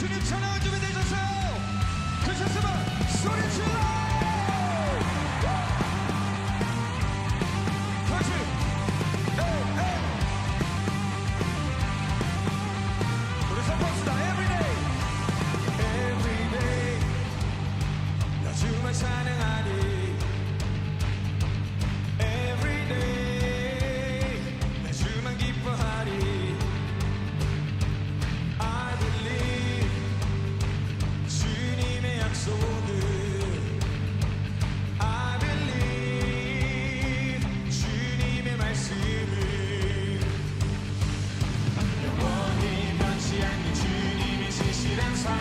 주님 찬양을 준비되셨어요? 그셨으면 소리 질러! 다시! 우리 선포합시다. Everyday! Everyday 나 주만 찬양하니 Everyday 나 주만 기뻐하리 I believe 주님의 약속을 I believe 주님의 말씀을 영원히 변치 않는 주님의 신실한 사랑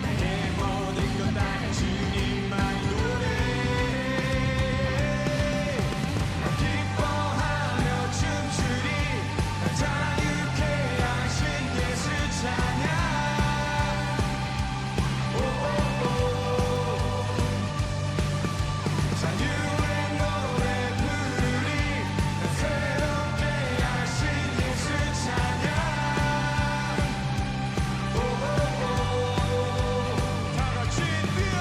나의 모든 것 다 주님만이 노래해 기뻐하며 춤추리 날 자유케 하신 예수 찬양 자유의 노래 부르리 날 새롭게 하신 예수 찬양 다 같이 뛰어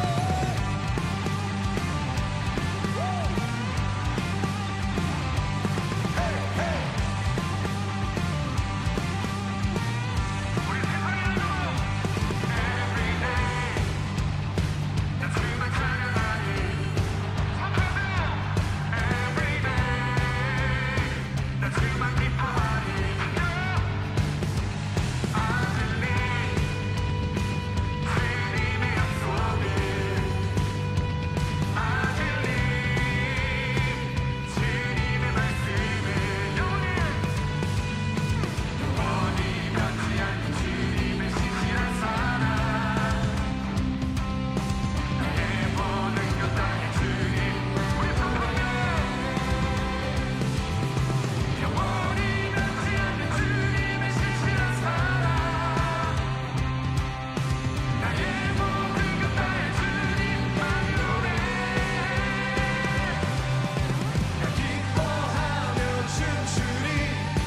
기뻐하며 춤추리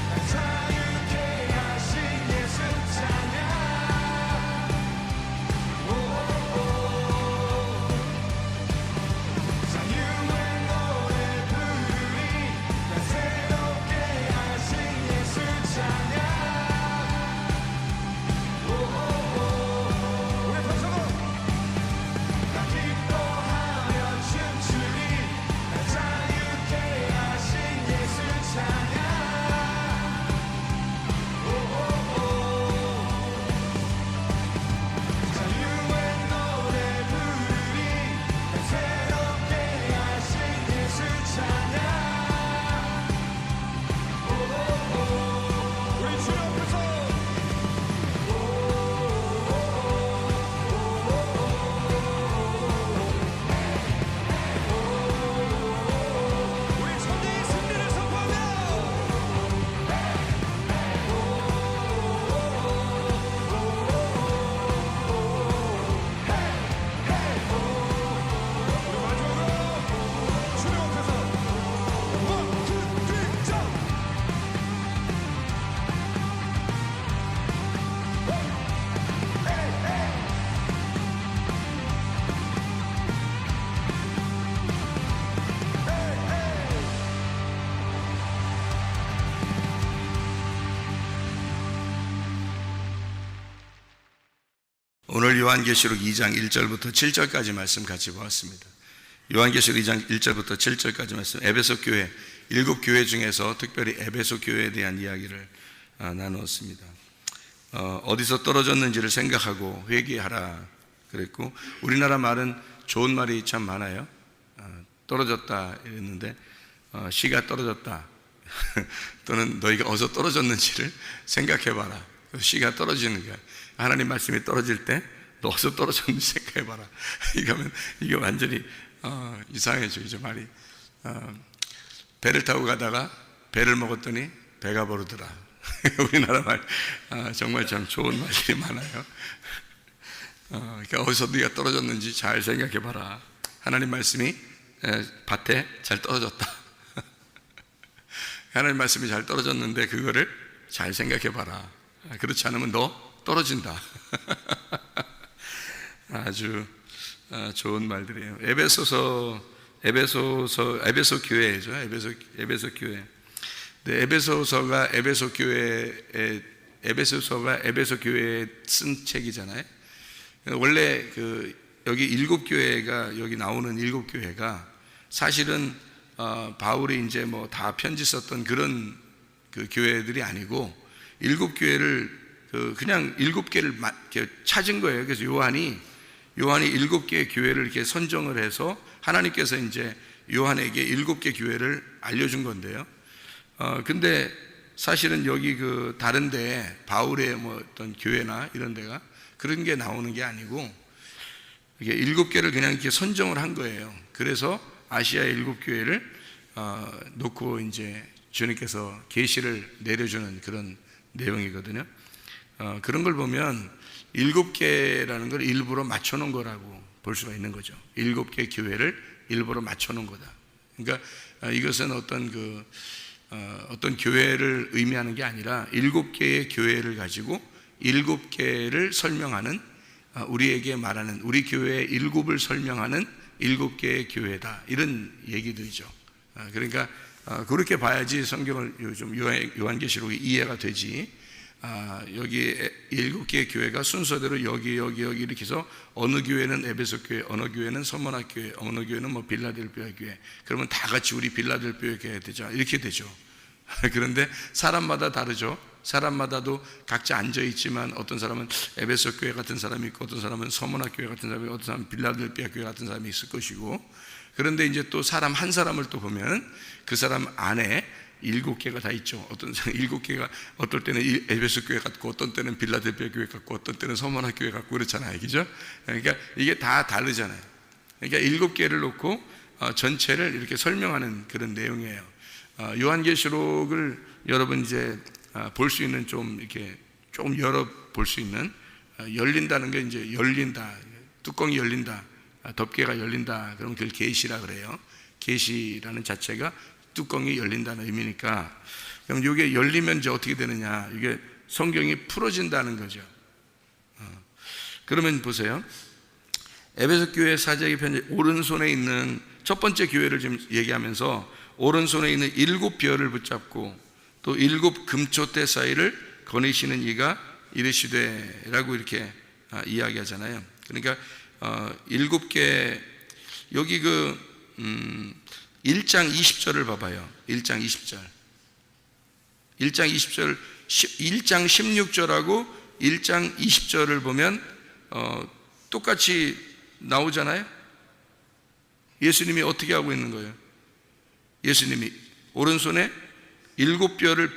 날 자유케 하신 예수 찬양 자유의 노래 부르리 날 새롭게 하신 예수 찬양 우리 박수로 나 기뻐하며 춤추리 날 자유케 하신 예수 찬양 자유의 노래 부르리 날 새롭게 하신 예수 찬양 우리 주 앞에서 우리 천대의 승리를 선포하며 마지막으로 주님 앞에서 원, 투, 쓰리, 점! 오늘 요한계시록 2장 1절부터 7절까지 말씀 같이 보았습니다. 요한계시록 2장 1절부터 7절까지 말씀, 에베소 교회, 7교회 중에서 특별히 에베소 교회에 대한 이야기를 나누었습니다. 어디서 떨어졌는지를 생각하고 회개하라 그랬고, 우리나라 말은 좋은 말이 참 많아요. 떨어졌다 이랬는데 씨가 떨어졌다 또는 너희가 어디서 떨어졌는지를 생각해봐라. 씨가 떨어지는 거야. 하나님 말씀이 떨어질 때 너 어디서 떨어졌는지 생각해봐라. 이거면 이게 완전히 이상해지죠 말이. 배를 타고 가다가 배를 먹었더니 배가 부르더라. 우리나라 말 정말 참 좋은 말들이 많아요. 그러니까 어디서 네가 떨어졌는지 잘 생각해봐라. 하나님 말씀이 밭에 잘 떨어졌다. 하나님 말씀이 잘 떨어졌는데 그거를 잘 생각해봐라. 그렇지 않으면 너 떨어진다. 아주 좋은 말들이에요. 에베소 교회죠. 에베소 교회. 네, 에베소서가 에베소 교회에 쓴 책이잖아요. 원래 여기 일곱 교회가, 여기 나오는 일곱 교회가 사실은 바울이 이제 뭐 다 편지 썼던 그런 그 교회들이 아니고, 일곱 교회를 그냥 일곱 개를 찾은 거예요. 그래서 요한이 일곱 개의 교회를 이렇게 선정을 해서 하나님께서 이제 요한에게 일곱 개 교회를 알려준 건데요. 근데 사실은 여기 다른데 바울의 뭐 어떤 교회나 이런 데가 그런 게 나오는 게 아니고, 이게 일곱 개를 그냥 이렇게 선정을 한 거예요. 그래서 아시아 일곱 교회를 놓고 이제 주님께서 계시를 내려주는 그런 내용이거든요. 그런 걸 보면 일곱 개라는 걸 일부러 맞춰놓은 거라고 볼 수가 있는 거죠. 일곱 개 교회를 일부러 맞춰놓은 거다. 그러니까 이것은 어떤 교회를 의미하는 게 아니라 일곱 개의 교회를 가지고 일곱 개를 설명하는, 우리에게 말하는, 우리 교회의 일곱을 설명하는 일곱 개의 교회다, 이런 얘기들이죠. 그러니까 그렇게 봐야지 성경을 요즘 요한계시록이 이해가 되지. 여기 일곱 개의 교회가 순서대로 여기 이렇게 해서 어느 교회는 에베소 교회, 어느 교회는 서머나 교회, 어느 교회는 뭐 빌라델비아 교회, 그러면 다 같이 우리 빌라델비아 교회 되자, 이렇게 되죠. 그런데 사람마다 다르죠. 사람마다도 각자 앉아 있지만 어떤 사람은 에베소 교회 같은 사람이 있고, 어떤 사람은 서머나 교회 같은 사람이 있고, 어떤 사람은 빌라델비아 교회 같은 사람이 있을 것이고, 그런데 이제 또 사람 한 사람을 또 보면 그 사람 안에 일곱 개가 다 있죠. 어떤 사람 일곱 개가, 어떨 때는 에베소 교회 같고, 어떤 때는 빌라델비아 교회 같고, 어떤 때는 서머나 교회 같고, 그렇잖아요, 그죠? 그러니까 이게 다 다르잖아요. 그러니까 일곱 개를 놓고 전체를 이렇게 설명하는 그런 내용이에요. 요한계시록을 여러분 이제 볼 수 있는, 좀 이렇게 조금 열어 볼 수 있는, 열린다는 게 이제 열린다, 뚜껑이 열린다, 덮개가 열린다, 그럼 그걸 계시라 그래요. 계시라는 자체가 뚜껑이 열린다는 의미니까, 그럼 이게 열리면 이제 어떻게 되느냐, 이게 성경이 풀어진다는 거죠. 그러면 보세요. 에베소 교회 사제에게 편지, 오른손에 있는 첫 번째 교회를 지금 얘기하면서 오른손에 있는 일곱 별을 붙잡고 또 일곱 금초대 사이를 거니시는 이가 이르시되 라고 이렇게 이야기하잖아요. 그러니까 일곱 개, 여기 1장 20절을 봐봐요. 1장 20절 1장 20절 1장 16절하고 1장 20절을 보면 똑같이 나오잖아요. 예수님이 어떻게 하고 있는 거예요? 예수님이 오른손에 일곱 별의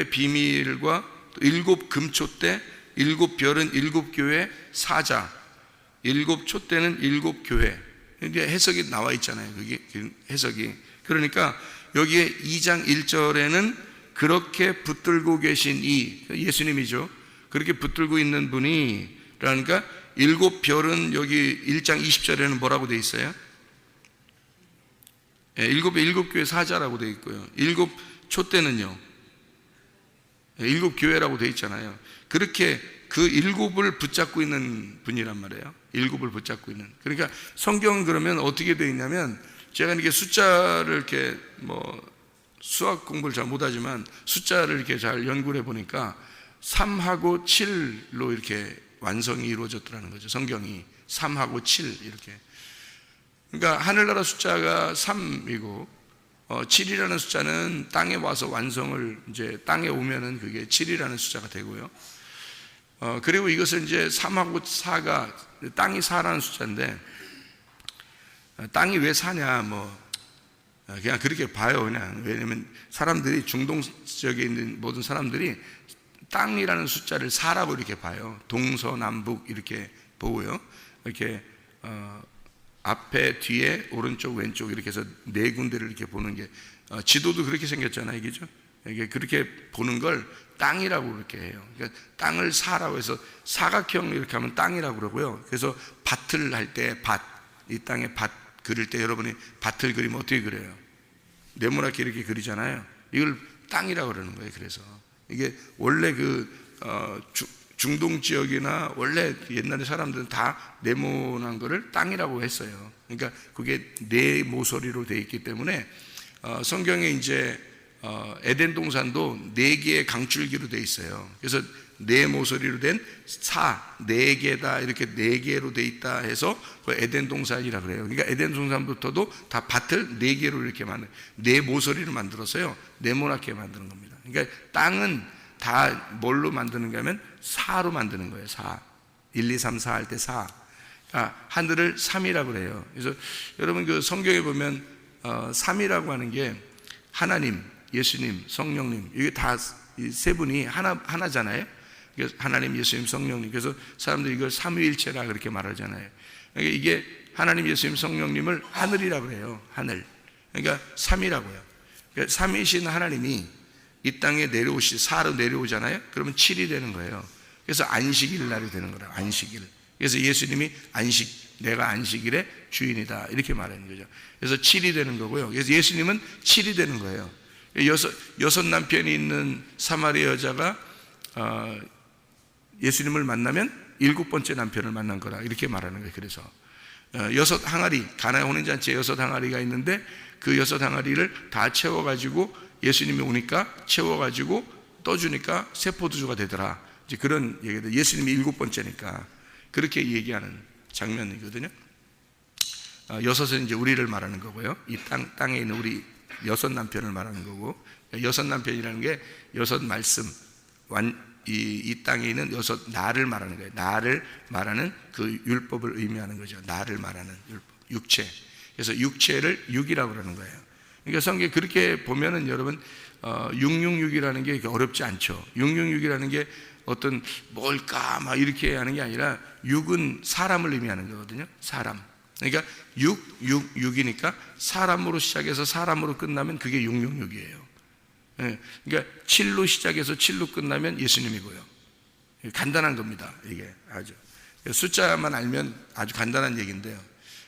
비밀과 또 일곱 금초대, 일곱 별은 일곱 교회 사자, 일곱 촛대는 일곱 교회, 이게 해석이 나와 있잖아요. 그게 해석이. 그러니까 여기에 2장 1절에는 그렇게 붙들고 계신 이, 예수님이죠. 그렇게 붙들고 있는 분이, 그러니까 일곱 별은 여기 1장 20절에는 뭐라고 되어 있어요? 일곱 교회 사자라고 되어 있고요. 일곱 촛대는요, 일곱 교회라고 되어 있잖아요. 그렇게 그 일곱을 붙잡고 있는 분이란 말이에요. 일곱을 붙잡고 있는. 그러니까 성경은 그러면 어떻게 되어 있냐면, 제가 이렇게 숫자를 이렇게 수학 공부를 잘 못하지만 숫자를 이렇게 잘 연구를 해보니까 3하고 7로 이렇게 완성이 이루어졌더라는 거죠. 성경이 3하고 7 이렇게. 그러니까 하늘나라 숫자가 3이고 7이라는 숫자는 땅에 와서 완성을, 이제 땅에 오면은 그게 7이라는 숫자가 되고요. 그리고 이것을 이제 3하고 4가, 땅이 4라는 숫자인데, 땅이 왜 4냐, 그냥 그렇게 봐요, 그냥. 왜냐면 사람들이, 중동 지역에 있는 모든 사람들이 땅이라는 숫자를 4라고 이렇게 봐요. 동서남북 이렇게 보고요. 이렇게, 앞에, 뒤에, 오른쪽, 왼쪽 이렇게 해서 네 군데를 이렇게 보는 게, 지도도 그렇게 생겼잖아요, 이게죠. 이게 그렇게 보는 걸 땅이라고 그렇게 해요. 그러니까 땅을 사라고 해서 사각형 이렇게 하면 땅이라고 그러고요. 그래서 밭을 할 때 이 땅에 밭 그릴 때 여러분이 밭을 그리면 어떻게 그려요? 네모나게 이렇게 그리잖아요. 이걸 땅이라고 그러는 거예요. 그래서 이게 원래 그 중동 지역이나 원래 옛날에 사람들은 다 네모난 거를 땅이라고 했어요. 그러니까 그게 네 모서리로 되어 있기 때문에 성경에 이제 에덴 동산도 네 개의 강줄기로 되어 있어요. 그래서 네 모서리로 된 네 개다, 이렇게 네 개로 되어 있다 해서 에덴 동산이라 그래요. 그러니까 에덴 동산부터도 다 밭을 네 개로 이렇게 네 모서리를 만들어서요, 네모나게 만드는 겁니다. 그러니까 땅은 다 뭘로 만드는 가 하면 사로 만드는 거예요. 1, 2, 3, 4 할 때 4. 하늘을 3이라고 그래요. 그래서 여러분 그 성경에 보면 3이라고 하는 게 하나님, 예수님, 성령님, 이게 다 이 세 분이 하나잖아요. 하나님, 예수님, 성령님. 그래서 사람들이 이걸 삼위일체라 그렇게 말하잖아요. 그러니까 이게 하나님, 예수님, 성령님을 하늘이라고 해요. 하늘. 그러니까 3이라고요. 그러니까 3위신 하나님이 이 땅에 사로 내려오잖아요. 그러면 7이 되는 거예요. 그래서 안식일 날이 되는 거예요. 안식일. 그래서 예수님이 내가 안식일의 주인이다, 이렇게 말하는 거죠. 그래서 7이 되는 거고요. 그래서 예수님은 7이 되는 거예요. 여섯 남편이 있는 사마리아 여자가 예수님을 만나면 7번째 남편을 만난 거라, 이렇게 말하는 거예요. 그래서 6 항아리, 가나의 혼인잔치에 6 항아리가 있는데 그 6 항아리를 다 채워가지고 예수님이 오니까 채워가지고 떠주니까 새 포도주가 되더라. 이제 그런 얘기들. 예수님이 7번째니까 그렇게 얘기하는 장면이거든요. 6은 이제 우리를 말하는 거고요. 이 땅에 있는 우리 6 남편을 말하는 거고, 6 남편이라는 게 6 말씀, 이 땅에 있는 6 나를 말하는 거예요. 나를 말하는 그 율법을 의미하는 거죠. 나를 말하는 율법, 육체. 그래서 육체를 6이라고 그러는 거예요. 그러니까 성경에 그렇게 보면은 여러분 666이라는 게 어렵지 않죠. 666이라는 게 어떤 뭘까 막 이렇게 하는 게 아니라 6은 사람을 의미하는 거거든요. 사람. 그러니까 6이니까 사람으로 시작해서 사람으로 끝나면 그게 666이에요. 그러니까 7로 시작해서 7로 끝나면 예수님이고요. 간단한 겁니다. 이게 아주 숫자만 알면 아주 간단한 얘기인데요.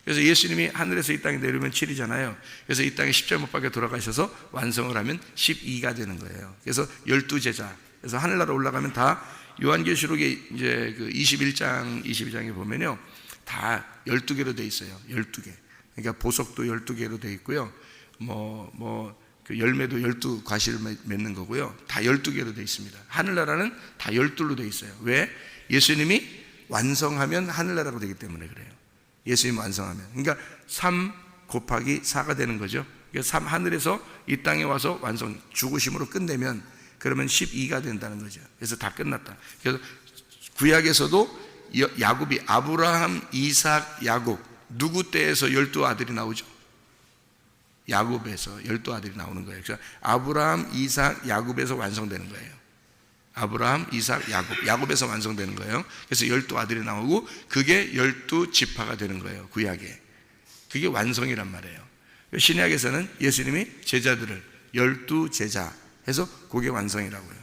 그래서 예수님이 하늘에서 이 땅에 내려오면 7이잖아요. 그래서 이 땅에 십자가 못 박혀 돌아가셔서 완성을 하면 12가 되는 거예요. 그래서 12제자. 그래서 하늘나라 올라가면 다 요한계시록에 이제 그 21장, 22장에 보면요, 다 12개로 돼 있어요. 12개. 그러니까 보석도 12개로 돼 있고요. 그 열매도 12과실을 맺는 거고요. 다 12개로 돼 있습니다. 하늘나라는 다 12로 돼 있어요. 왜? 예수님이 완성하면 하늘나라가 되기 때문에 그래요. 예수님 완성하면. 그러니까 3 곱하기 4가 되는 거죠. 그러니까 하늘에서 이 땅에 와서 완성, 죽으심으로 끝내면 그러면 12가 된다는 거죠. 그래서 다 끝났다. 그래서 구약에서도 야곱이 아브라함, 이삭, 야곱, 누구 때에서 12아들이 나오죠? 야곱에서 12아들이 나오는 거예요. 그래서 아브라함, 이삭, 야곱에서 완성되는 거예요. 아브라함, 이삭, 야곱에서 완성되는 거예요. 그래서 12아들이 나오고 그게 12지파가 되는 거예요. 구약에. 그게 완성이란 말이에요. 신약에서는 예수님이 제자들을 12제자 해서 그게 완성이라고요.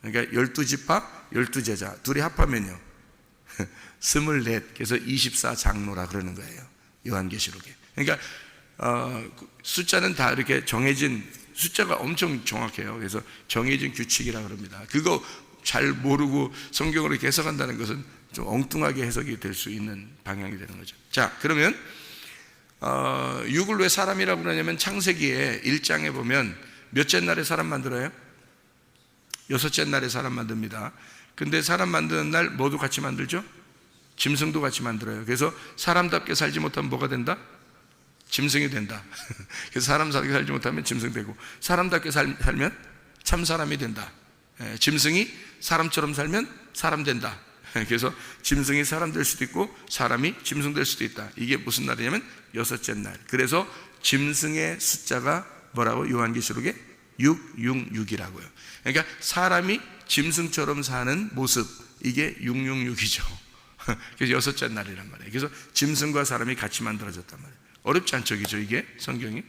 그러니까 12지파, 12제자 둘이 합하면요 24, 그래서 24장로라 그러는 거예요. 요한계시록에. 그러니까 숫자는 다 이렇게 정해진, 숫자가 엄청 정확해요. 그래서 정해진 규칙이라 그럽니다. 그거 잘 모르고 성경으로 이렇게 해석한다는 것은 좀 엉뚱하게 해석이 될 수 있는 방향이 되는 거죠. 자, 그러면 6을 왜 사람이라고 그러냐면 창세기에 1장에 보면 몇째 날에 사람 만들어요? 6째 날에 사람 만듭니다. 근데 사람 만드는 날 뭐도 같이 만들죠? 짐승도 같이 만들어요. 그래서 사람답게 살지 못하면 뭐가 된다? 짐승이 된다. 그래서 사람답게 살지 못하면 짐승 되고, 사람답게 살면 참 사람이 된다. 짐승이 사람처럼 살면 사람 된다. 그래서 짐승이 사람 될 수도 있고 사람이 짐승 될 수도 있다. 이게 무슨 날이냐면 6째 날. 그래서 짐승의 숫자가 뭐라고? 요한계시록에 666이라고요. 그러니까 사람이 짐승처럼 사는 모습, 이게 666이죠. 그래서 6째 날이란 말이에요. 그래서 짐승과 사람이 같이 만들어졌단 말이에요. 어렵지 않죠, 그죠? 이게 성경이.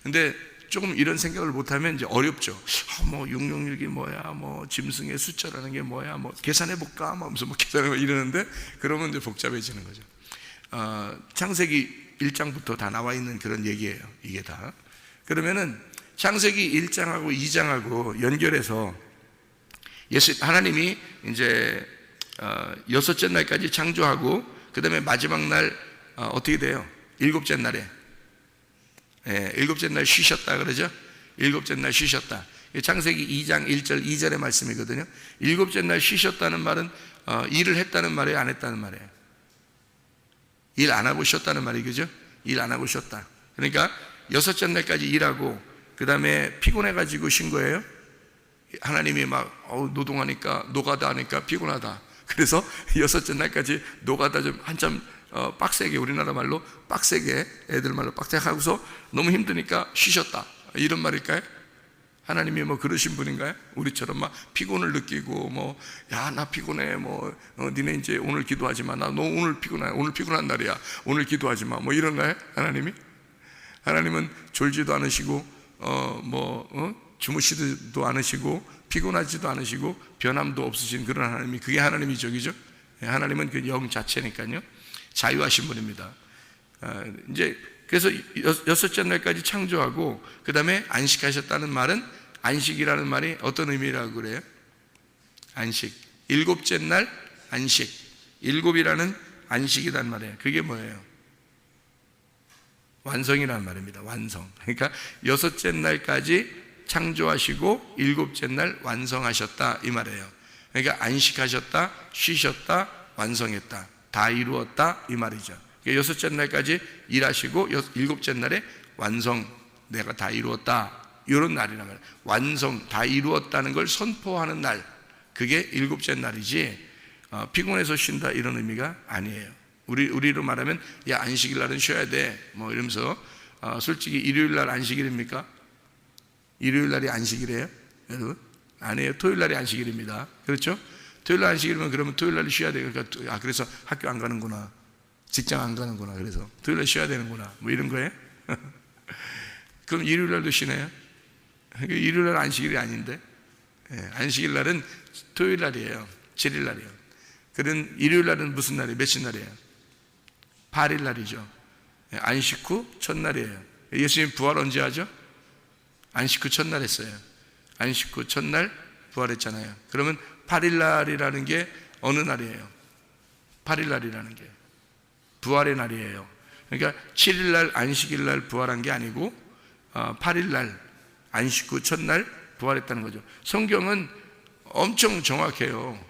근데 조금 이런 생각을 못하면 이제 어렵죠. 666이 뭐야, 짐승의 숫자라는 게 뭐야, 계산해볼까, 하면서 계산해보고 이러는데, 그러면 이제 복잡해지는 거죠. 창세기 1장부터 다 나와 있는 그런 얘기예요, 이게 다. 그러면은 창세기 1장하고 2장하고 연결해서 하나님이 이제 여섯째 날까지 창조하고 그 다음에 마지막 날 어떻게 돼요? 일곱째 날에 일곱째 날 쉬셨다 그러죠? 일곱째 날 쉬셨다. 창세기 2장 1절 2절의 말씀이거든요. 일곱째 날 쉬셨다는 말은 일을 했다는 말이에요, 안 했다는 말이에요? 일 안 하고 쉬었다는 말이 그죠? 일 안 하고 쉬었다. 그러니까 여섯째 날까지 일하고 그 다음에 피곤해가지고 쉰 거예요. 하나님이 막 노동하니까 노가다 하니까 피곤하다. 그래서 여섯째 날까지 노가다 좀 한참 빡세게, 우리나라 말로 빡세게, 애들 말로 빡세게 하고서 너무 힘드니까 쉬셨다, 이런 말일까요? 하나님이 뭐 그러신 분인가요? 우리처럼 막 피곤을 느끼고 야 나 피곤해, 니네 이제 오늘 기도하지 마, 나 너 오늘 피곤해, 오늘 피곤한 날이야, 오늘 기도하지 마, 이런가요? 하나님은 졸지도 않으시고 주무시지도 않으시고 피곤하지도 않으시고 변함도 없으신 그런 하나님이, 그게 하나님이 적이죠. 하나님은 그 영 자체니까요. 자유하신 분입니다. 이제 그래서 여섯째 날까지 창조하고 그 다음에 안식하셨다는 말은, 안식이라는 말이 어떤 의미라고 그래요? 안식, 일곱째 날 안식, 일곱이라는 안식이란 말이에요. 그게 뭐예요? 완성이라는 말입니다. 완성. 그러니까 여섯째 날까지 창조하시고 일곱째 날 완성하셨다, 이 말이에요. 그러니까 안식하셨다, 쉬셨다, 완성했다, 다 이루었다, 이 말이죠. 그러니까 여섯째 날까지 일하시고 일곱째 날에 완성, 내가 다 이루었다, 이런 날이란 말이에요. 완성, 다 이루었다는 걸 선포하는 날, 그게 일곱째 날이지 피곤해서 쉰다 이런 의미가 아니에요. 우리로 말하면 야 안식일 날은 쉬어야 돼 이러면서 솔직히 일요일 날 안식일입니까? 일요일 날이 안식일이에요? 여러분? 아니에요. 토요일 날이 안식일입니다. 그렇죠? 토요일 날 안식일이면 그러면 토요일 날이 쉬어야 돼요. 그러니까 그래서 학교 안 가는구나, 직장 안 가는구나, 그래서 토요일 날 쉬어야 되는구나, 이런 거예요? 그럼 일요일 날도 쉬네요? 일요일 날 안식일이 아닌데, 안식일 날은 토요일 날이에요. 7일 날이에요. 그런 일요일 날은 무슨 날이에요? 며칠 날이에요? 8일 날이죠. 안식 후 첫날이에요. 예수님 부활 언제 하죠? 안식 후 첫날 했어요. 안식 후 첫날 부활했잖아요. 그러면 8일 날이라는 게 어느 날이에요? 8일 날이라는 게 부활의 날이에요. 그러니까 7일 날 안식일 날 부활한 게 아니고 8일 날 안식 후 첫날 부활했다는 거죠. 성경은 엄청 정확해요.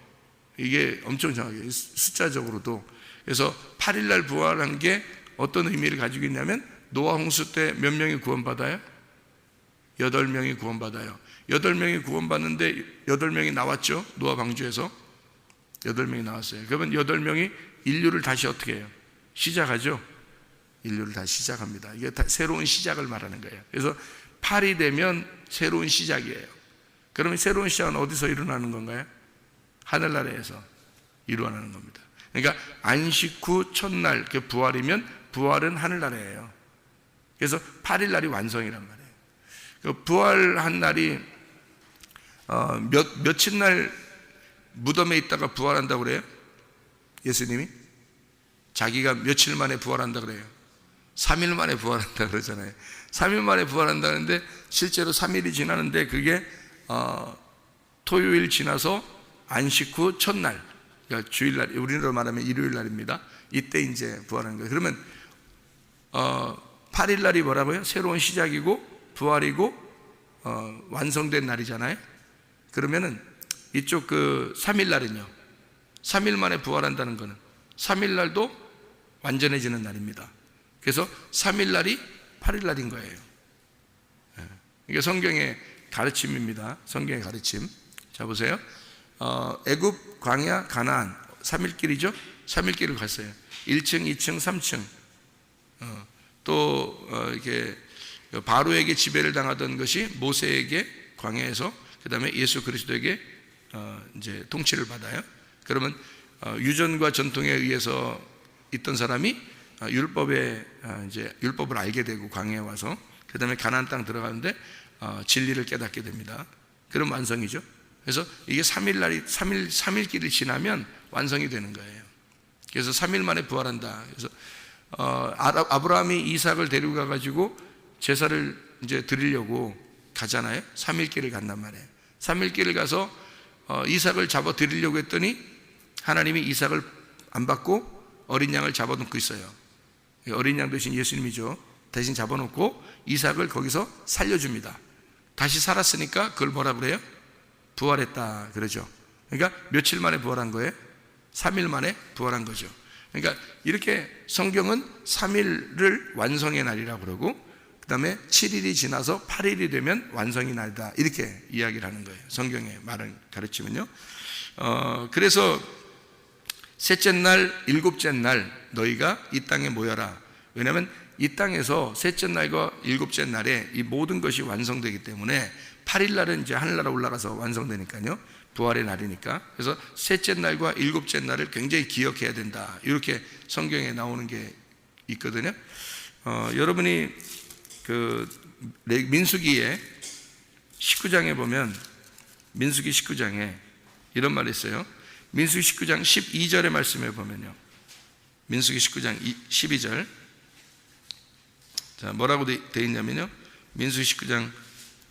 이게 엄청 정확해요, 숫자적으로도. 그래서 8일 날 부활한 게 어떤 의미를 가지고 있냐면, 노아 홍수 때 몇 명이 구원받아요? 8명이 구원받아요. 8명이 구원받는데 8명이 나왔죠. 노아 방주에서 8명이 나왔어요. 그러면 8명이 인류를 다시 어떻게 해요? 시작하죠. 인류를 다시 시작합니다. 이게 다 새로운 시작을 말하는 거예요. 그래서 8이 되면 새로운 시작이에요. 그러면 새로운 시작은 어디서 일어나는 건가요? 하늘나라에서 일어나는 겁니다. 그러니까 안식 후 첫날, 그 부활이면 부활은 하늘나라예요. 그래서 8일 날이 완성이란 말이에요. 그 부활한 날이 며칠 날 무덤에 있다가 부활한다고 그래요? 예수님이 자기가 며칠 만에 부활한다 그래요? 3일 만에 부활한다 그러잖아요. 3일 만에 부활한다는데 실제로 3일이 지나는데 그게 토요일 지나서 안식 후 첫날, 그러니까 주일날, 우리로 말하면 일요일 날입니다. 이때 이제 부활하는 거예요. 그러면 8일 날이 뭐라고요? 새로운 시작이고 부활이고 완성된 날이잖아요. 그러면은 이쪽 그 3일 날은요, 3일 만에 부활한다는 거는 3일 날도 완전해지는 날입니다. 그래서 3일 날이 8일 날인 거예요. 이게 성경의 가르침입니다. 성경의 가르침. 자 보세요. 애굽, 광야, 가나안 3일 길이죠. 3일 길을 갔어요. 1층, 2층, 3층. 또 이렇게 바로에게 지배를 당하던 것이 모세에게 광야에서, 그 다음에 예수 그리스도에게 이제 통치를 받아요. 그러면 유전과 전통에 의해서 있던 사람이 율법에 이제 율법을 알게 되고 광야에 와서, 그 다음에 가나안 땅 들어가는데 진리를 깨닫게 됩니다. 그런 완성이죠. 그래서 이게 3일 길을 지나면 완성이 되는 거예요. 그래서 3일 만에 부활한다. 그래서 아브라함이 이삭을 데리고 가가지고 제사를 이제 드리려고 가잖아요. 3일 길을 간단 말이에요. 3일 길을 가서 이삭을 잡아 드리려고 했더니 하나님이 이삭을 안 받고 어린 양을 잡아놓고 있어요. 어린 양 대신 예수님이죠. 대신 잡아놓고 이삭을 거기서 살려줍니다. 다시 살았으니까 그걸 뭐라 그래요? 부활했다 그러죠. 그러니까 며칠 만에 부활한 거예요? 3일 만에 부활한 거죠. 그러니까 이렇게 성경은 3일을 완성의 날이라고 그러고 그 다음에 7일이 지나서 8일이 되면 완성의 날이다 이렇게 이야기를 하는 거예요. 성경의 말을 가르치면요. 그래서 셋째 날, 일곱째 날 너희가 이 땅에 모여라. 왜냐하면 이 땅에서 셋째 날과 일곱째 날에 이 모든 것이 완성되기 때문에 8일 날은 이제 하늘나라 올라가서 완성되니까요. 부활의 날이니까. 그래서 셋째 날과 일곱째 날을 굉장히 기억해야 된다. 이렇게 성경에 나오는 게 있거든요. 여러분이 그 민수기의 19장에 보면 민수기 19장에 이런 말이 있어요. 민수기 19장 12절의 말씀에 보면요. 민수기 19장 12절. 자, 뭐라고 되어 있냐면요. 민수기 19장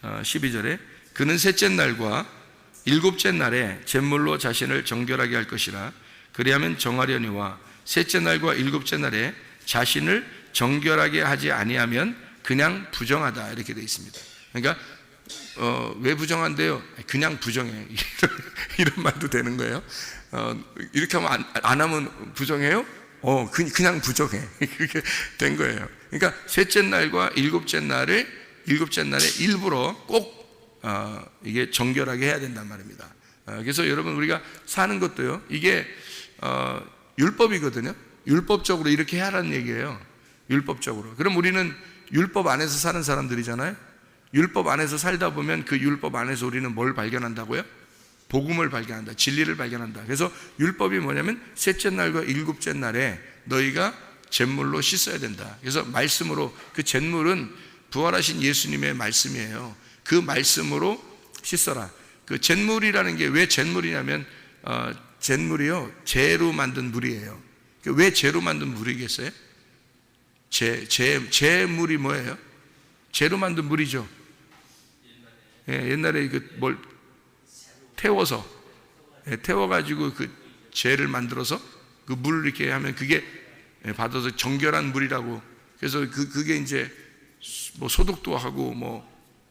12절에 그는 셋째 날과 일곱째 날에 제물로 자신을 정결하게 할 것이라. 그리하면 정하려니와 셋째 날과 일곱째 날에 자신을 정결하게 하지 아니하면 그냥 부정하다 이렇게 되어 있습니다. 그러니까 왜 부정한데요? 그냥 부정해 이런 말도 되는 거예요. 이렇게 하면 안 하면 부정해요? 그냥 부정해 그렇게 된 거예요. 그러니까 셋째 날과 일곱째 날에 일부러 꼭 이게 정결하게 해야 된단 말입니다. 그래서 여러분 우리가 사는 것도요, 이게 율법이거든요. 율법적으로 이렇게 해야라는 얘기예요. 율법적으로. 그럼 우리는 율법 안에서 사는 사람들이잖아요. 율법 안에서 살다 보면 그 율법 안에서 우리는 뭘 발견한다고요? 복음을 발견한다. 진리를 발견한다. 그래서 율법이 뭐냐면 셋째 날과 일곱째 날에 너희가 잿물로 씻어야 된다. 그래서 말씀으로, 그 잿물은 부활하신 예수님의 말씀이에요. 그 말씀으로 씻어라. 그 잿물이라는 게 왜 잿물이냐면 잿물이요, 재로 만든 물이에요. 왜 재로 만든 물이겠어요? 재물이 뭐예요? 재로 만든 물이죠. 옛날에 뭘 태워서, 태워가지고 그 재를 만들어서 그 물을 이렇게 하면 그게 받아서 정결한 물이라고. 그래서 그게 이제 뭐 소독도 하고 뭐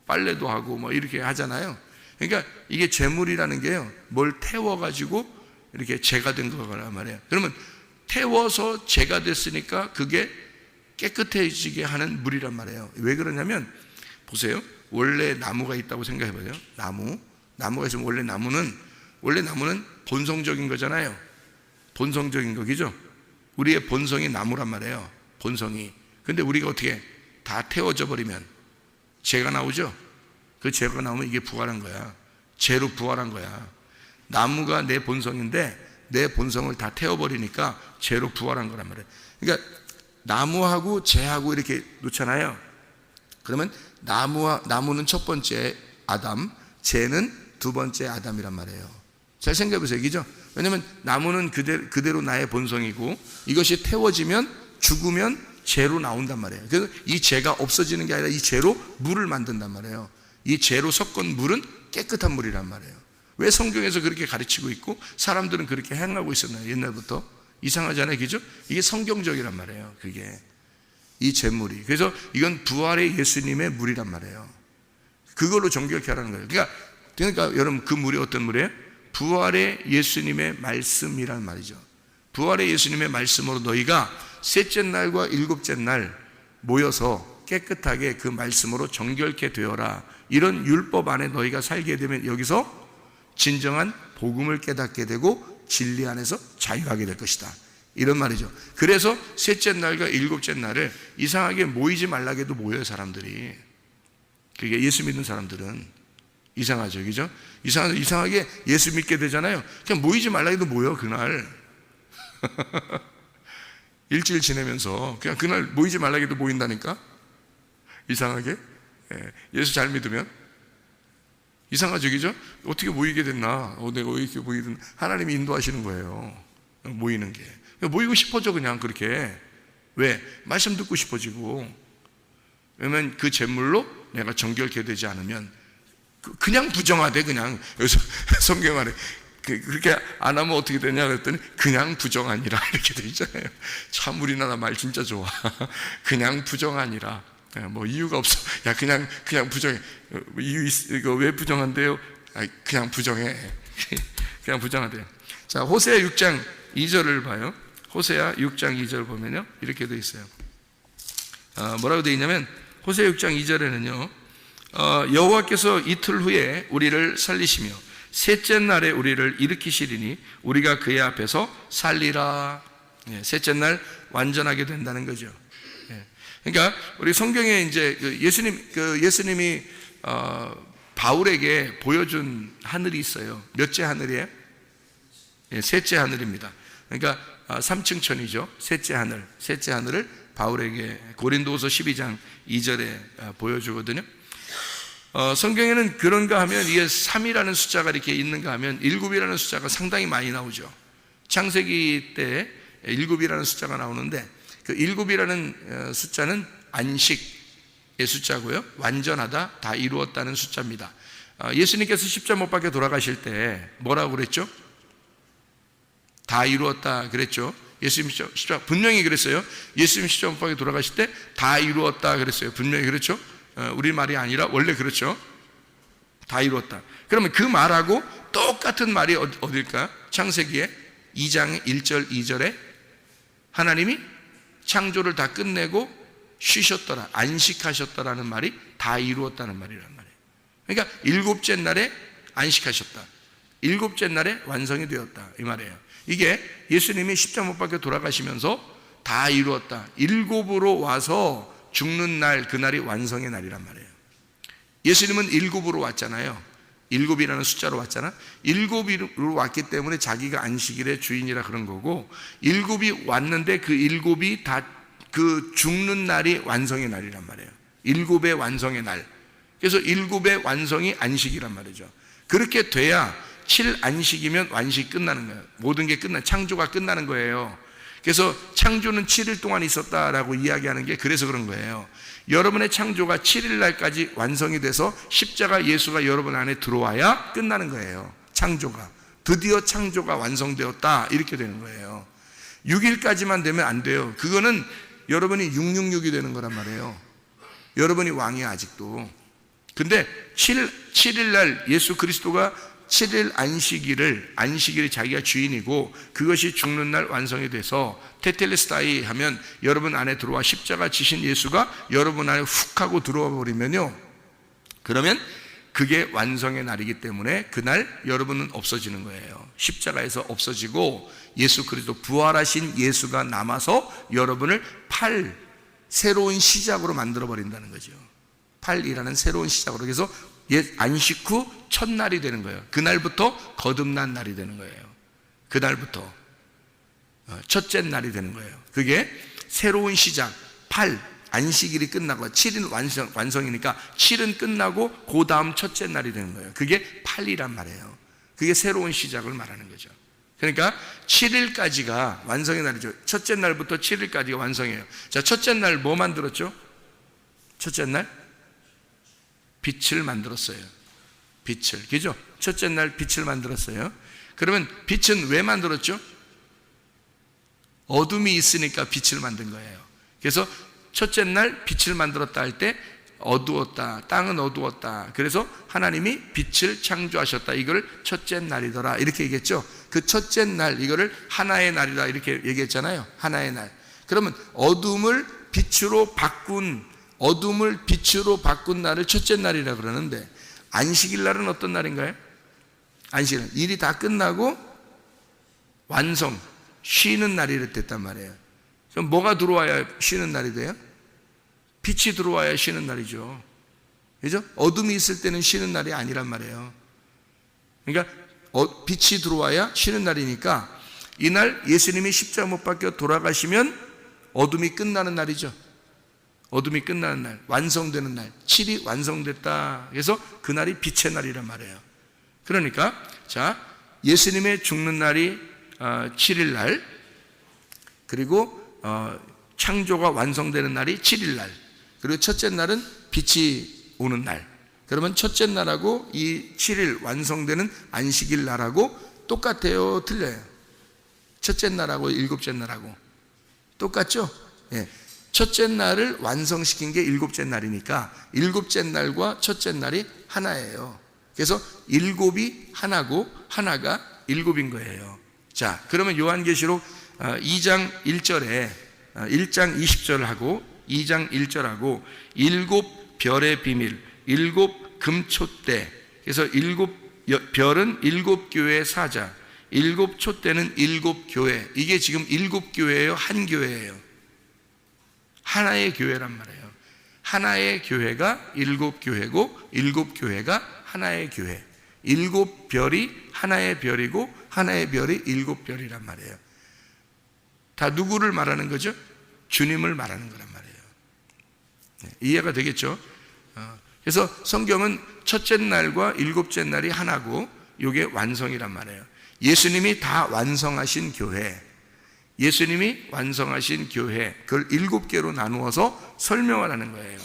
빨래도 하고 뭐 이렇게 하잖아요. 그러니까 이게 재물이라는 게요, 뭘 태워가지고 이렇게 재가 된 거란 말이에요. 그러면 태워서 재가 됐으니까 그게 깨끗해지게 하는 물이란 말이에요. 왜 그러냐면 보세요. 원래 나무가 있다고 생각해봐요. 나무가 있으면 원래 나무는 본성적인 거잖아요. 본성적인 거기죠. 우리의 본성이 나무란 말이에요. 본성이. 근데 우리가 어떻게 다 태워져 버리면 재가 나오죠. 그 재가 나오면 이게 부활한 거야. 재로 부활한 거야. 나무가 내 본성인데 내 본성을 다 태워버리니까 재로 부활한 거란 말이에요. 그러니까 나무하고 재하고 이렇게 놓잖아요. 그러면 나무는 첫 번째 아담, 재는 두 번째 아담이란 말이에요. 잘 생각해 보세요. 이죠? 왜냐하면 나무는 그대로 나의 본성이고 이것이 태워지면 죽으면 재로 나온단 말이에요. 그래서 이 재가 없어지는 게 아니라 이 재로 물을 만든단 말이에요. 이 재로 섞은 물은 깨끗한 물이란 말이에요. 왜 성경에서 그렇게 가르치고 있고 사람들은 그렇게 행하고 있었나요? 옛날부터. 이상하잖아요. 그죠? 이게 성경적이란 말이에요. 그게 이 재물이. 그래서 이건 부활의 예수님의 물이란 말이에요. 그걸로 정결케 하라는 거예요. 그러니까 여러분 그 물이 어떤 물이에요? 부활의 예수님의 말씀이란 말이죠. 부활의 예수님의 말씀으로 너희가 셋째 날과 일곱째 날 모여서 깨끗하게 그 말씀으로 정결케 되어라. 이런 율법 안에 너희가 살게 되면 여기서 진정한 복음을 깨닫게 되고 진리 안에서 자유하게 될 것이다. 이런 말이죠. 그래서 셋째 날과 일곱째 날을 이상하게 모이지 말라고 해도 모여요, 사람들이. 그게 예수 믿는 사람들은. 이상하죠, 그죠? 이상하게 예수 믿게 되잖아요. 그냥 모이지 말라고 해도 모여, 그날. 일주일 지내면서 그냥 그날 모이지 말라고 해도 모인다니까? 이상하게. 예수 잘 믿으면. 이상하죠, 그죠? 어떻게 모이게 됐나? 내가 왜 이렇게 모이든 하나님이 인도하시는 거예요. 모이는 게. 모이고 싶어져, 그냥 그렇게. 왜? 말씀 듣고 싶어지고. 왜냐면 그 제물로 내가 정결케 되지 않으면 그냥 부정하대. 그냥 여기서 성경 안에 그렇게 안 하면 어떻게 되냐 그랬더니 그냥 부정하니라 이렇게 돼 있잖아요. 참 우리나라 말 진짜 좋아. 그냥 부정하니라. 뭐 이유가 없어. 야 그냥 부정해. 이유 이거 왜 부정한대요? 그냥 부정해. 그냥 부정하대요. 자, 호세아 6장 2절을 봐요. 호세아 6장 2절 보면요 이렇게 돼 있어요. 뭐라고 돼 있냐면 호세아 6장 2절에는요 여호와께서 이틀 후에 우리를 살리시며 셋째 날에 우리를 일으키시리니 우리가 그의 앞에서 살리라. 셋째 날 완전하게 된다는 거죠. 그러니까 우리 성경에 이제 예수님이 바울에게 보여준 하늘이 있어요. 몇째 하늘이에요? 셋째 하늘입니다. 그러니까 3층 천이죠. 셋째 하늘을 바울에게 고린도후서 12장 2절에 보여주거든요. 성경에는 그런가 하면 이게 3이라는 숫자가 이렇게 있는가 하면 7이라는 숫자가 상당히 많이 나오죠. 창세기 때 7이라는 숫자가 나오는데 그 7이라는 숫자는 안식의 숫자고요. 완전하다, 다 이루었다는 숫자입니다. 예수님께서 십자가 못 박혀 돌아가실 때 뭐라고 그랬죠? 다 이루었다 그랬죠. 예수님 십자가 분명히 그랬어요. 예수님 십자가 못 박혀 돌아가실 때 다 이루었다 그랬어요. 분명히 그렇죠. 우리 말이 아니라 원래 그렇죠. 다 이루었다. 그러면 그 말하고 똑같은 말이 어딜까? 창세기에 2장 1절 2절에 하나님이 창조를 다 끝내고 쉬셨더라, 안식하셨더라는 말이 다 이루었다는 말이란 말이에요. 그러니까 일곱째 날에 안식하셨다, 일곱째 날에 완성이 되었다 이 말이에요. 이게 예수님이 십자가 못 박혀 돌아가시면서 다 이루었다, 일곱으로 와서 죽는 날, 그날이 완성의 날이란 말이에요. 예수님은 일곱으로 왔잖아요. 일곱이라는 숫자로 왔잖아. 일곱으로 왔기 때문에 자기가 안식일의 주인이라 그런 거고, 일곱이 왔는데 그 일곱이 다 그 죽는 날이 완성의 날이란 말이에요. 일곱의 완성의 날. 그래서 일곱의 완성이 안식이란 말이죠. 그렇게 돼야 7안식이면 완식이 끝나는 거예요. 모든 게 창조가 끝나는 거예요. 그래서 창조는 7일 동안 있었다라고 이야기하는 게 그래서 그런 거예요. 여러분의 창조가 7일 날까지 완성이 돼서 십자가 예수가 여러분 안에 들어와야 끝나는 거예요. 창조가 드디어 창조가 완성되었다 이렇게 되는 거예요. 6일까지만 되면 안 돼요. 그거는 여러분이 666이 되는 거란 말이에요. 여러분이 왕이야 아직도. 근데 7일 날 예수 그리스도가 7일 안식일이 자기가 주인이고 그것이 죽는 날 완성이 돼서 테텔레스타이 하면 여러분 안에 들어와 십자가 지신 예수가 여러분 안에 훅 하고 들어와 버리면요, 그러면 그게 완성의 날이기 때문에 그날 여러분은 없어지는 거예요. 십자가에서 없어지고 예수 그리스도 부활하신 예수가 남아서 여러분을 새로운 시작으로 만들어 버린다는 거죠. 8이라는 새로운 시작으로. 그래서 안식 후 첫날이 되는 거예요. 그날부터 거듭난 날이 되는 거예요. 그날부터 첫째 날이 되는 거예요. 그게 새로운 시작. 안식일이 끝나고 7일 완성이니까 7은 끝나고 그 다음 첫째 날이 되는 거예요. 그게 8이란 말이에요. 그게 새로운 시작을 말하는 거죠. 그러니까 7일까지가 완성의 날이죠. 첫째 날부터 7일까지가 완성이에요. 자, 첫째 날 뭐 만들었죠? 첫째 날 빛을 만들었어요. 빛을, 그죠? 첫째 날 빛을 만들었어요. 그러면 빛은 왜 만들었죠? 어둠이 있으니까 빛을 만든 거예요. 그래서 첫째 날 빛을 만들었다 할 때 어두웠다, 땅은 어두웠다. 그래서 하나님이 빛을 창조하셨다. 이걸 첫째 날이더라 이렇게 얘기했죠. 그 첫째 날, 이거를 하나의 날이다 이렇게 얘기했잖아요. 하나의 날. 그러면 어둠을 빛으로 바꾼 날을 첫째 날이라 그러는데, 안식일 날은 어떤 날인가요? 안식일 날, 일이 다 끝나고 완성, 쉬는 날이 됐단 말이에요. 그럼 뭐가 들어와야 쉬는 날이 돼요? 빛이 들어와야 쉬는 날이죠. 그죠? 어둠이 있을 때는 쉬는 날이 아니란 말이에요. 그러니까 빛이 들어와야 쉬는 날이니까 이날 예수님이 십자가 못 박혀 돌아가시면 어둠이 끝나는 날이죠. 어둠이 끝나는 날, 완성되는 날, 7이 완성됐다. 그래서 그날이 빛의 날이란 말이에요. 그러니까 자, 예수님의 죽는 날이 7일 날, 그리고 창조가 완성되는 날이 7일 날, 그리고 첫째 날은 빛이 오는 날, 그러면 첫째 날하고 이 7일 완성되는 안식일 날하고 똑같아요, 틀려요? 첫째 날하고 일곱째 날하고 똑같죠? 예. 첫째 날을 완성시킨 게 일곱째 날이니까 일곱째 날과 첫째 날이 하나예요. 그래서 일곱이 하나고 하나가 일곱인 거예요. 자, 그러면 요한계시록 2장 1절에 1장 20절하고 2장 1절하고 일곱 별의 비밀, 일곱 금촛대. 그래서 일곱 별은 일곱 교회의 사자, 일곱 촛대는 일곱 교회. 이게 지금 일곱 교회예요, 한 교회예요? 하나의 교회란 말이에요. 하나의 교회가 일곱 교회고 일곱 교회가 하나의 교회. 일곱 별이 하나의 별이고 하나의 별이 일곱 별이란 말이에요. 다 누구를 말하는 거죠? 주님을 말하는 거란 말이에요. 이해가 되겠죠? 그래서 성경은 첫째 날과 일곱째 날이 하나고 이게 완성이란 말이에요. 예수님이 다 완성하신 교회, 예수님이 완성하신 교회, 그걸 일곱 개로 나누어서 설명을 하는 거예요.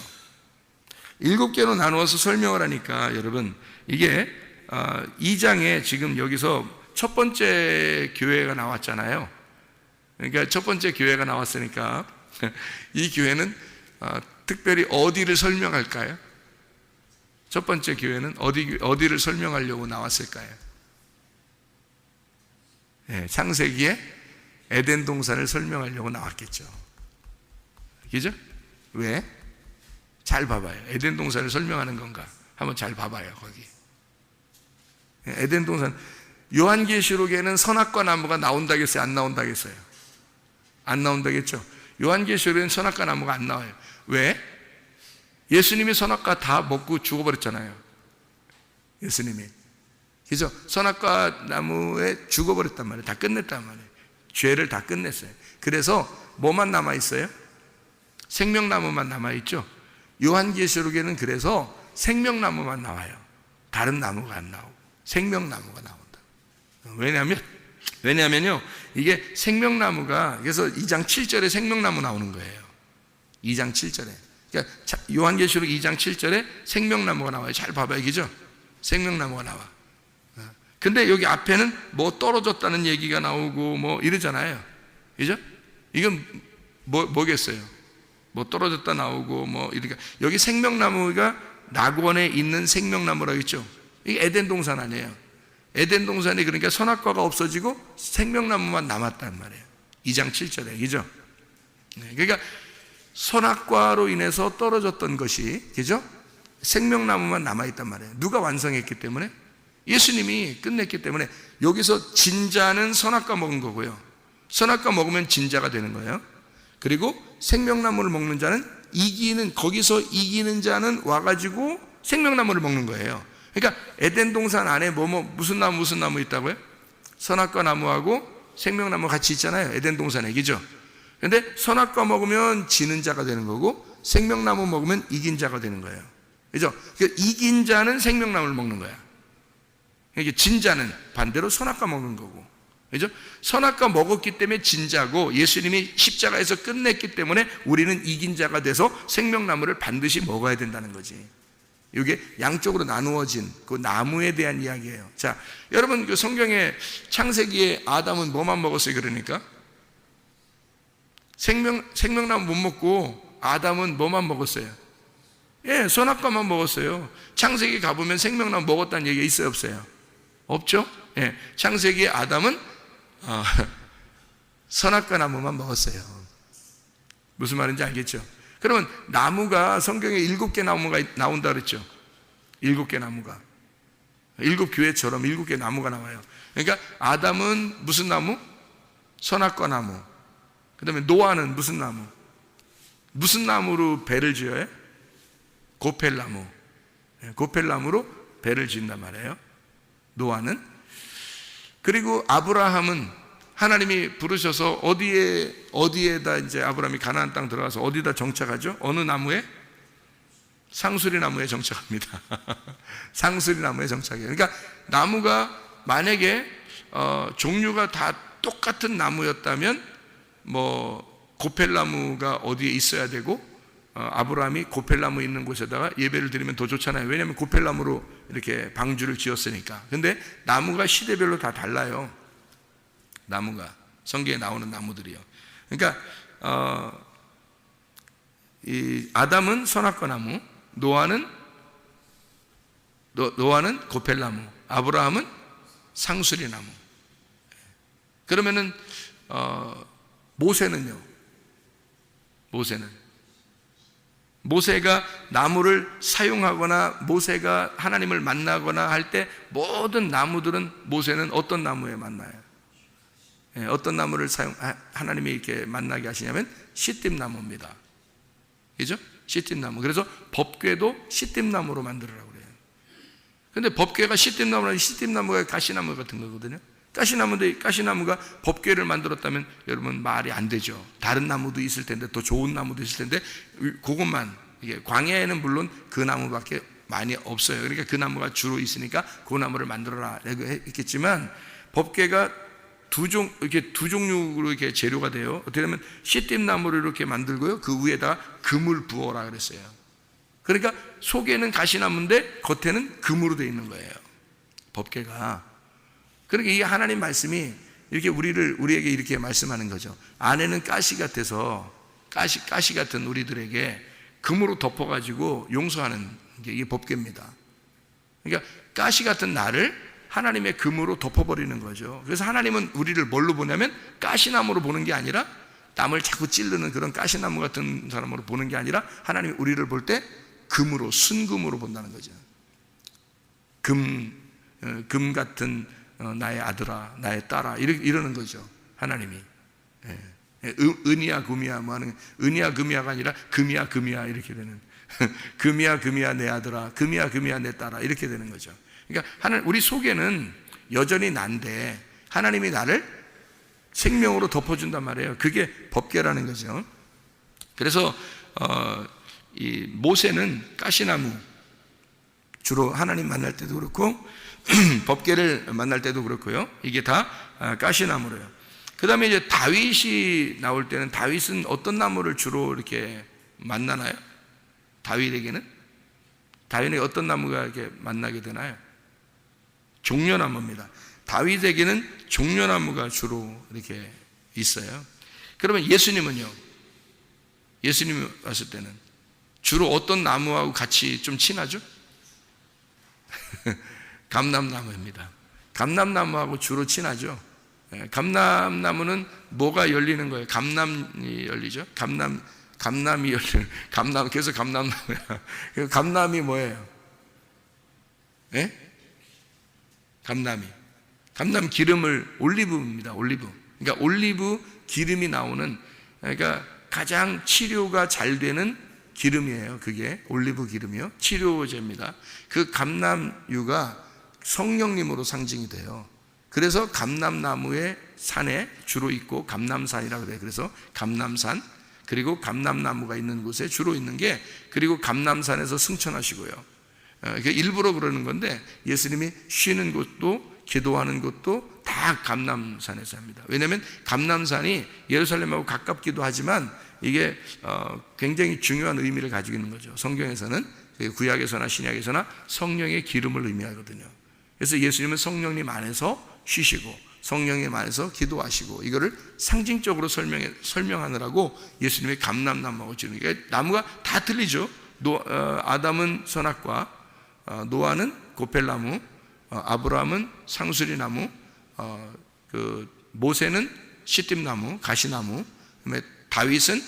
일곱 개로 나누어서 설명을 하니까 여러분, 이게 2장에 지금 여기서 첫 번째 교회가 나왔잖아요. 그러니까 첫 번째 교회가 나왔으니까 이 교회는 특별히 어디를 설명할까요? 첫 번째 교회는 어디를 설명하려고 나왔을까요? 네, 창세기에 에덴 동산을 설명하려고 나왔겠죠. 그죠? 왜? 잘 봐봐요. 에덴 동산을 설명하는 건가? 한번 잘 봐봐요, 거기. 에덴 동산, 요한계시록에는 선악과 나무가 나온다겠어요? 안 나온다겠어요? 안 나온다겠죠? 요한계시록에는 선악과 나무가 안 나와요. 왜? 예수님이 선악과 다 먹고 죽어버렸잖아요. 예수님이. 그래서 선악과 나무에 죽어버렸단 말이에요. 다 끝냈단 말이에요. 죄를 다 끝냈어요. 그래서 뭐만 남아있어요? 생명나무만 남아있죠. 요한계시록에는 그래서 생명나무만 나와요. 다른 나무가 안 나오고 생명나무가 나온다. 왜냐면요, 이게 생명나무가, 그래서 2장 7절에 생명나무 나오는 거예요. 2장 7절에. 그러니까 요한계시록 2장 7절에 생명나무가 나와요. 잘 봐봐요. 그죠? 생명나무가 나와. 근데 여기 앞에는 뭐 떨어졌다는 얘기가 나오고 뭐 이러잖아요. 그죠? 이건 뭐겠어요? 뭐 떨어졌다 나오고 뭐 이러니까 여기 생명나무가 낙원에 있는 생명나무라고 했죠. 이게 에덴 동산 아니에요. 에덴 동산이 그러니까 선악과가 없어지고 생명나무만 남았단 말이에요. 2장 7절에. 그죠? 그러니까 선악과로 인해서 떨어졌던 것이, 그죠? 생명나무만 남아있단 말이에요. 누가 완성했기 때문에? 예수님이 끝냈기 때문에. 여기서 진자는 선악과 먹은 거고요. 선악과 먹으면 진자가 되는 거예요. 그리고 생명나무를 먹는 자는 거기서 이기는 자는 와가지고 생명나무를 먹는 거예요. 그러니까 에덴 동산 안에 무슨 나무 있다고요? 선악과 나무하고 생명나무 같이 있잖아요. 에덴 동산에. 그죠? 근데 선악과 먹으면 지는 자가 되는 거고 생명나무 먹으면 이긴 자가 되는 거예요. 그죠? 그러니까 이긴 자는 생명나무를 먹는 거야. 이게 진 자는 반대로 선악과 먹는 거고. 그죠? 선악과 먹었기 때문에 진 자고 예수님이 십자가에서 끝냈기 때문에 우리는 이긴 자가 돼서 생명나무를 반드시 먹어야 된다는 거지. 이게 양쪽으로 나누어진 그 나무에 대한 이야기예요. 자, 여러분 그 성경에 창세기에 아담은 뭐만 먹었어요? 그러니까 생명나무 못 먹고 아담은 뭐만 먹었어요? 예, 선악과만 먹었어요. 창세기 가보면 생명나무 먹었다는 얘기가 있어요, 없어요? 없죠? 예, 창세기에 아담은 선악과 나무만 먹었어요. 무슨 말인지 알겠죠? 그러면 나무가 성경에 7개 나무가 나온다 그랬죠? 7개 나무가. 7교회처럼 7개 나무가 나와요. 그러니까 아담은 무슨 나무? 선악과 나무. 그 다음에 노아는 무슨 나무? 무슨 나무로 배를 지어요? 고펠나무. 고펠나무로 배를 지은단 말이에요. 노아는. 그리고 아브라함은 하나님이 부르셔서 어디에다 이제 아브라함이 가나안 땅 들어가서 어디다 정착하죠? 어느 나무에? 상수리 나무에 정착합니다. 상수리 나무에 정착해요. 그러니까 나무가 만약에 종류가 다 똑같은 나무였다면 뭐 고펠나무가 어디에 있어야 되고 아브라함이 고펠나무 있는 곳에다가 예배를 드리면 더 좋잖아요. 왜냐하면 고펠나무로 이렇게 방주를 지었으니까. 근데 나무가 시대별로 다 달라요. 나무가 성경에 나오는 나무들이요. 그러니까 이 아담은 선악과 나무, 노아는 고펠나무, 아브라함은 상수리 나무. 그러면은 모세는요? 모세가 나무를 사용하거나 모세가 하나님을 만나거나 할 때 모든 나무들은 모세는 어떤 나무에 만나요? 어떤 나무를 하나님이 이렇게 만나게 하시냐면 시띠나무입니다. 그죠? 시띠나무. 그래서 법궤도 시띠나무로 만들으라고 그래요. 근데 법궤가 시띠나무가 가시나무 같은 거거든요. 가시나무인데 가시나무가 법궤를 만들었다면 여러분 말이 안 되죠. 다른 나무도 있을 텐데 더 좋은 나무도 있을 텐데 그것만 이게 광야에는 물론 그 나무밖에 많이 없어요. 그러니까 그 나무가 주로 있으니까 그 나무를 만들어라 라고 했겠지만 법궤가 두 종류로 이렇게 재료가 돼요. 어떻게 보면 시띠나무를 이렇게 만들고요. 그 위에다가 금을 부어라 그랬어요. 그러니까 속에는 가시나무인데 겉에는 금으로 되어 있는 거예요. 법궤가. 그러니까 이 하나님 말씀이 이렇게 우리에게 이렇게 말씀하는 거죠. 안에는 가시 같아서 가시 같은 우리들에게 금으로 덮어가지고 용서하는 게 이게 법궤입니다. 그러니까 가시 같은 나를 하나님의 금으로 덮어버리는 거죠. 그래서 하나님은 우리를 뭘로 보냐면 가시나무로 보는 게 아니라 남을 자꾸 찌르는 그런 가시나무 같은 사람으로 보는 게 아니라 하나님이 우리를 볼 때 금으로, 순금으로 본다는 거죠. 금 같은 나의 아들아, 나의 딸아, 이러는 거죠. 하나님이. 은이야, 금이야, 뭐 하는, 은이야, 금이야가 아니라 금이야, 금이야, 이렇게 되는. 금이야, 금이야, 내 아들아, 금이야, 금이야, 내 딸아, 이렇게 되는 거죠. 그러니까 우리 속에는 여전히 난데 하나님이 나를 생명으로 덮어준단 말이에요. 그게 법궤라는 거죠. 그래서 이 모세는 가시나무, 주로 하나님 만날 때도 그렇고 법궤를 만날 때도 그렇고요. 이게 다 가시나무래요. 그 다음에 이제 다윗이 나올 때는 다윗은 어떤 나무를 주로 이렇게 만나나요? 다윗에게는 어떤 나무가 이렇게 만나게 되나요? 종려나무입니다. 다윗에게는 종려나무가 주로 이렇게 있어요. 그러면 예수님은요? 예수님이 왔을 때는 주로 어떤 나무하고 같이 좀 친하죠? 감람나무입니다. 감람나무하고 주로 친하죠. 감람나무는 뭐가 열리는 거예요? 감람이 열리죠. 감람이 열리는. 그래서 감람나무야. 감람이 뭐예요? 예? 감람 기름을 올리브입니다. 올리브. 그러니까 올리브 기름이 나오는, 그러니까 가장 치료가 잘 되는 기름이에요. 그게 올리브 기름이요. 치료제입니다. 그 감람유가 성령님으로 상징이 돼요. 그래서 감람나무의 산에 주로 있고 감람산이라고 그래요. 그래서 감람산, 그리고 감람나무가 있는 곳에 주로 있는 게, 그리고 감람산에서 승천하시고요. 일부러 그러는 건데 예수님이 쉬는 곳도 기도하는 곳도 다 감람산에서 합니다. 왜냐하면 감람산이 예루살렘하고 가깝기도 하지만 이게 굉장히 중요한 의미를 가지고 있는 거죠. 성경에서는, 구약에서나 신약에서나 성령의 기름을 의미하거든요. 그래서 예수님은 성령님 안에서 쉬시고 성령님 안에서 기도하시고, 이거를 상징적으로 설명하느라고 예수님의 감람나무하고 지는 게, 나무가 다 틀리죠. 아담은 선악과, 노아는 고펠나무, 아브라함은 상수리나무, 모세는 시띠나무, 가시나무, 그다음에 다윗은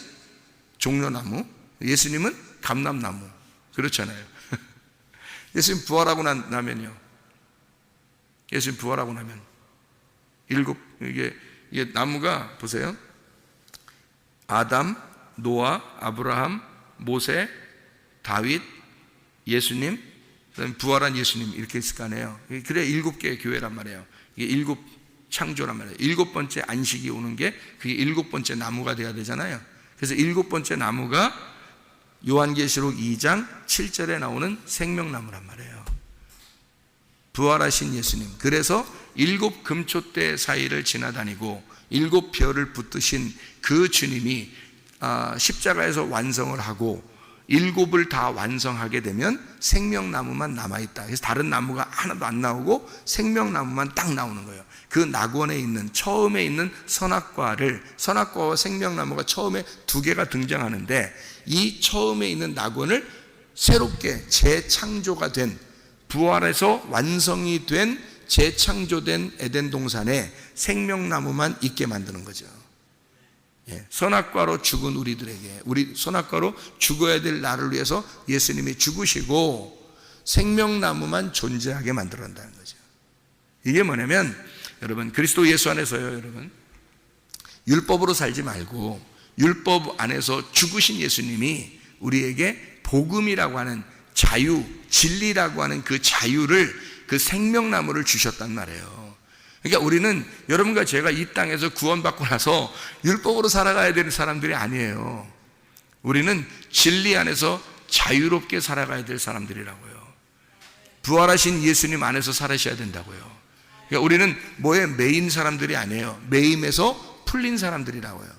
종려나무, 예수님은 감람나무. 그렇잖아요. 예수님 부활하고 나면요. 예수님 부활하고 나면 이게 나무가 보세요. 아담, 노아, 아브라함, 모세, 다윗, 예수님, 그다음에 부활한 예수님, 이렇게 있을 거 아니에요. 그래 7개의 교회란 말이에요. 이게 7 창조란 말이에요. 7번째 안식이 오는 게 그게 7번째 나무가 돼야 되잖아요. 그래서 7번째 나무가 요한계시록 2장 7절에 나오는 생명나무란 말이에요. 부활하신 예수님. 그래서 7 금초대 사이를 지나다니고 7 별을 붙드신 그 주님이 십자가에서 완성을 하고 7을 다 완성하게 되면 생명나무만 남아있다. 그래서 다른 나무가 하나도 안 나오고 생명나무만 딱 나오는 거예요. 그 낙원에 있는 처음에 있는 선악과와 생명나무가 처음에 2개가 등장하는데, 이 처음에 있는 낙원을 새롭게 재창조가 된, 부활해서 완성이 된 재창조된 에덴 동산에 생명나무만 있게 만드는 거죠. 선악과로 죽은 우리들에게, 선악과로 죽어야 될 나를 위해서 예수님이 죽으시고 생명나무만 존재하게 만들어낸다는 거죠. 이게 뭐냐면, 여러분, 그리스도 예수 안에서요, 여러분, 율법으로 살지 말고 율법 안에서 죽으신 예수님이 우리에게 복음이라고 하는 자유, 진리라고 하는 그 자유를, 그 생명나무를 주셨단 말이에요. 그러니까 우리는, 여러분과 제가 이 땅에서 구원받고 나서 율법으로 살아가야 되는 사람들이 아니에요. 우리는 진리 안에서 자유롭게 살아가야 될 사람들이라고요. 부활하신 예수님 안에서 살아셔야 된다고요. 그러니까 우리는 뭐에 매인 사람들이 아니에요. 매임에서 풀린 사람들이라고요.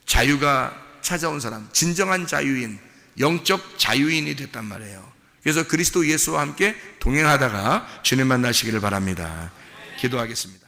자유가 찾아온 사람, 진정한 자유인, 영적 자유인이 됐단 말이에요. 그래서 그리스도 예수와 함께 동행하다가 주님 만나시기를 바랍니다. 기도하겠습니다.